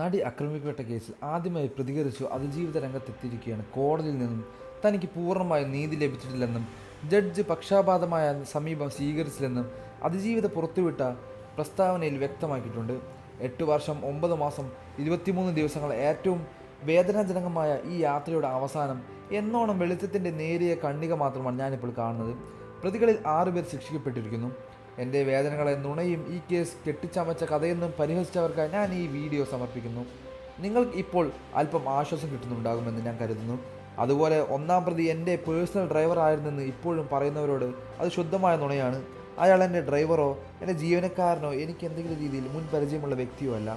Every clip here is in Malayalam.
നടി ആക്രമിക്കപ്പെട്ട കേസിൽ ആദ്യമായി പ്രതികരിച്ചു അതിജീവിത രംഗത്തെത്തിയിരിക്കുകയാണ്. കോടതിയിൽ നിന്നും തനിക്ക് പൂർണ്ണമായ നീതി ലഭിച്ചിട്ടില്ലെന്നും ജഡ്ജ് പക്ഷാപാതമായ സമീപം സ്വീകരിച്ചില്ലെന്നും അതിജീവിത പുറത്തുവിട്ട പ്രസ്താവനയിൽ വ്യക്തമാക്കിയിട്ടുണ്ട്. 8 വർഷം 9 മാസം 23 ദിവസങ്ങൾ ഏറ്റവും വേദനാജനകമായ ഈ യാത്രയുടെ അവസാനം എന്നോണം വെളിച്ചത്തിൻ്റെ നേരിയ കണ്ണിക മാത്രമാണ് ഞാനിപ്പോൾ കാണുന്നത്. പ്രതികളിൽ 6 പേർ ശിക്ഷിക്കപ്പെട്ടിരിക്കുന്നു. എൻ്റെ വേദനകളെ നുണയും ഈ കേസ് കെട്ടിച്ചമച്ച കഥയെന്നും പരിഹസിച്ചവർക്കായി ഞാൻ ഈ വീഡിയോ സമർപ്പിക്കുന്നു. നിങ്ങൾക്ക് ഇപ്പോൾ അല്പം ആശ്വാസം കിട്ടുന്നുണ്ടാകുമെന്ന് ഞാൻ കരുതുന്നു. അതുപോലെ ഒന്നാം പ്രതി എൻ്റെ പേഴ്സണൽ ഡ്രൈവർ ആയിരുന്നെന്ന് ഇപ്പോഴും പറയുന്നവരോട് അത് ശുദ്ധമായ നുണയാണ്. അയാൾ എൻ്റെ ഡ്രൈവറോ എൻ്റെ ജീവനക്കാരനോ എനിക്ക് എന്തെങ്കിലും രീതിയിൽ മുൻ പരിചയമുള്ള വ്യക്തിയോ അല്ല.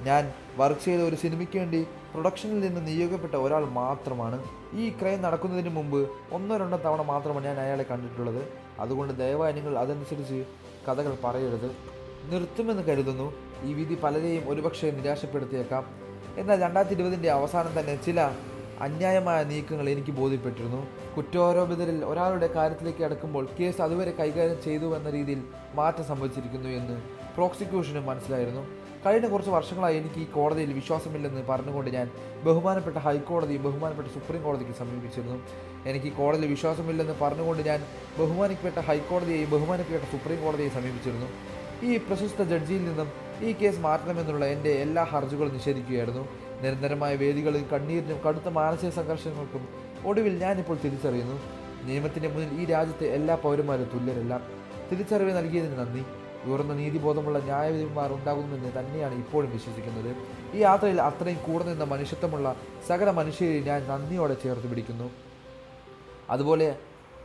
ഞാൻ വർക്ക് ചെയ്ത ഒരു സിനിമയ്ക്ക് വേണ്ടി പ്രൊഡക്ഷനിൽ നിന്ന് നിയോഗിക്കപ്പെട്ട ഒരാൾ മാത്രമാണ്. ഈ ക്രൈം നടക്കുന്നതിന് മുമ്പ് 1-2 തവണ മാത്രമാണ് ഞാൻ അയാളെ കണ്ടിട്ടുള്ളത്. അതുകൊണ്ട് ദയവായി നിങ്ങൾ അതനുസരിച്ച് കഥകൾ പറയരുത്. നിർത്തുമെന്ന് കരുതുന്നു. ഈ വിധി പലരെയും ഒരുപക്ഷെ നിരാശപ്പെടുത്തിയേക്കാം. എന്നാൽ 2020 അവസാനം തന്നെ ചില അന്യായമായ നീക്കങ്ങൾ എനിക്ക് ബോധ്യപ്പെട്ടിരുന്നു. കുറ്റാരോപിതരിൽ ഒരാളുടെ കാര്യത്തിലേക്ക് അടുക്കുമ്പോൾ കേസ് അതുവരെ കൈകാര്യം ചെയ്തു എന്ന രീതിയിൽ മാറ്റം സംഭവിച്ചിരിക്കുന്നു എന്ന് പ്രോസിക്യൂഷന് മനസ്സിലായിരുന്നു. കഴിഞ്ഞ കുറച്ച് വർഷങ്ങളായി എനിക്ക് ഈ കോടതിയിൽ വിശ്വാസമില്ലെന്ന് പറഞ്ഞുകൊണ്ട് ഞാൻ ബഹുമാനപ്പെട്ട ഹൈക്കോടതിയും ബഹുമാനപ്പെട്ട സുപ്രീം കോടതിക്ക് സമീപിച്ചിരുന്നു. എനിക്ക് ഈ കോടതിയിൽ വിശ്വാസമില്ലെന്ന് പറഞ്ഞുകൊണ്ട് ഞാൻ ബഹുമാനിക്കപ്പെട്ട ഹൈക്കോടതിയെയും ബഹുമാനിക്കപ്പെട്ട സുപ്രീം കോടതിയെയും സമീപിച്ചിരുന്നു. ഈ പ്രശസ്ത ജഡ്ജിയിൽ നിന്നും ഈ കേസ് മാറ്റണമെന്നുള്ള എൻ്റെ എല്ലാ ഹർജികളും നിഷേധിക്കുകയായിരുന്നു. നിരന്തരമായ വേദികളിൽ കണ്ണീരിനും കടുത്ത മാനസിക സംഘർഷങ്ങൾക്കും ഒടുവിൽ ഞാനിപ്പോൾ തിരിച്ചറിയുന്നു, നിയമത്തിൻ്റെ മുന്നിൽ ഈ രാജ്യത്തെ എല്ലാ പൗരന്മാരും തുല്യരല്ല. തിരിച്ചറിവ് നൽകിയതിന് നന്ദി. ഉയർന്ന നീതിബോധമുള്ള ന്യായവിധിമാർ ഉണ്ടാകുമെന്ന് തന്നെയാണ് ഇപ്പോഴും വിശ്വസിക്കുന്നത്. ഈ യാത്രയിൽ അത്രയും കൂടെ നിന്ന മനുഷ്യത്വമുള്ള സകല മനുഷ്യരെ ഞാൻ നന്ദിയോടെ ചേർത്ത് പിടിക്കുന്നു. അതുപോലെ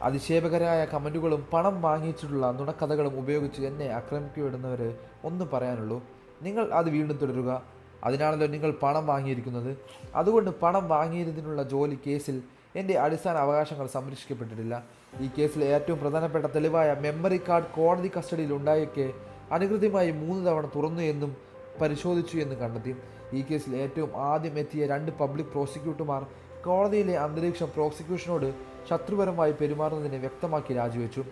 അതിശയകരമായ കമൻറ്റുകളും പണം വാങ്ങിച്ചിട്ടുള്ള നുണക്കഥകളും ഉപയോഗിച്ച് എന്നെ ആക്രമിക്കപ്പെടുന്നവർ ഒന്നും പറയാനുള്ളൂ, നിങ്ങൾ അത് വീണ്ടും തുടരുക. അതിനാണല്ലോ നിങ്ങൾ പണം വാങ്ങിയിരിക്കുന്നത്. അതുകൊണ്ട് പണം വാങ്ങിയതിനുള്ള ജോലി കേസിൽ എൻ്റെ അടിസ്ഥാന അവകാശങ്ങൾ സംരക്ഷിക്കപ്പെട്ടിട്ടില്ല. ഈ കേസിലെ ഏറ്റവും പ്രധാനപ്പെട്ട തെളിവായ മെമ്മറി കാർഡ് കോടതി കസ്റ്റഡിയിൽ ഉണ്ടായിരിക്കെ അനധികൃതമായി 3 തവണ തുറന്നു എന്നും പരിശോധിച്ചു എന്ന് കണ്ടെത്തി. ഈ കേസിൽ ഏറ്റവും ആദ്യം എത്തിയ 2 പബ്ലിക് പ്രോസിക്യൂട്ടർമാർ കോടതിയിലെ അന്തരീക്ഷം പ്രോസിക്യൂഷനോട് ശത്രുപരമായി പെരുമാറുന്നതിനെ വ്യക്തമാക്കി രാജിവെച്ചു.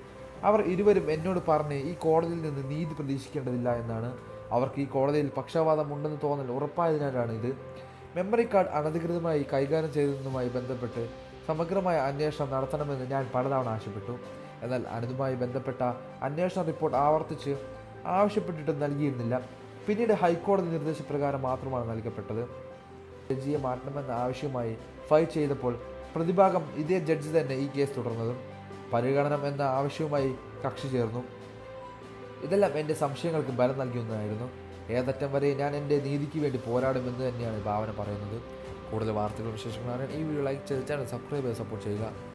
അവർ ഇരുവരും എന്നോട് പറഞ്ഞ് ഈ കോടതിയിൽ നിന്ന് നീതി പ്രതീക്ഷിക്കേണ്ടതില്ല എന്നാണ്. അവർക്ക് ഈ കോടതിയിൽ പക്ഷപാതം ഉണ്ടെന്ന് തോന്നൽ ഉറപ്പായതിനാലാണ് ഇത്. മെമ്മറി കാർഡ് അനധികൃതമായി കൈകാര്യം ചെയ്തതുമായി ബന്ധപ്പെട്ട് സമഗ്രമായ അന്വേഷണം നടത്തണമെന്ന് ഞാൻ പലതവണ ആവശ്യപ്പെട്ടു. എന്നാൽ അതുമായി ബന്ധപ്പെട്ട അന്വേഷണ റിപ്പോർട്ട് ആവർത്തിച്ച് ആവശ്യപ്പെട്ടിട്ട് നൽകിയിരുന്നില്ല. പിന്നീട് ഹൈക്കോടതി നിർദ്ദേശപ്രകാരം മാത്രമാണ് നൽകപ്പെട്ടത്. ജഡ്ജിയെ മാറ്റണമെന്ന ആവശ്യമായി ഫയൽ ചെയ്തപ്പോൾ പ്രതിഭാഗം ഇതേ ജഡ്ജി തന്നെ ഈ കേസ് തുടർന്നതും പരിഗണനം എന്ന ആവശ്യവുമായി കക്ഷി ചേർന്നു. ഇതെല്ലാം എൻ്റെ സംശയങ്ങൾക്ക് ബലം നൽകിയൊന്നായിരുന്നു. ഏതറ്റം വരെ ഞാൻ എൻ്റെ നീതിക്ക് വേണ്ടി പോരാടുമെന്ന് തന്നെയാണ് ഭാവന പറയുന്നത്. കൂടുതൽ വാർത്തകളും വിശേഷങ്ങളും അറിയാൻ ഈ വീഡിയോ ലൈക്ക് ചെയ്ത് ചാനൽ സബ്സ്ക്രൈബ് ചെയ്ത് സപ്പോർട്ട് ചെയ്യുക.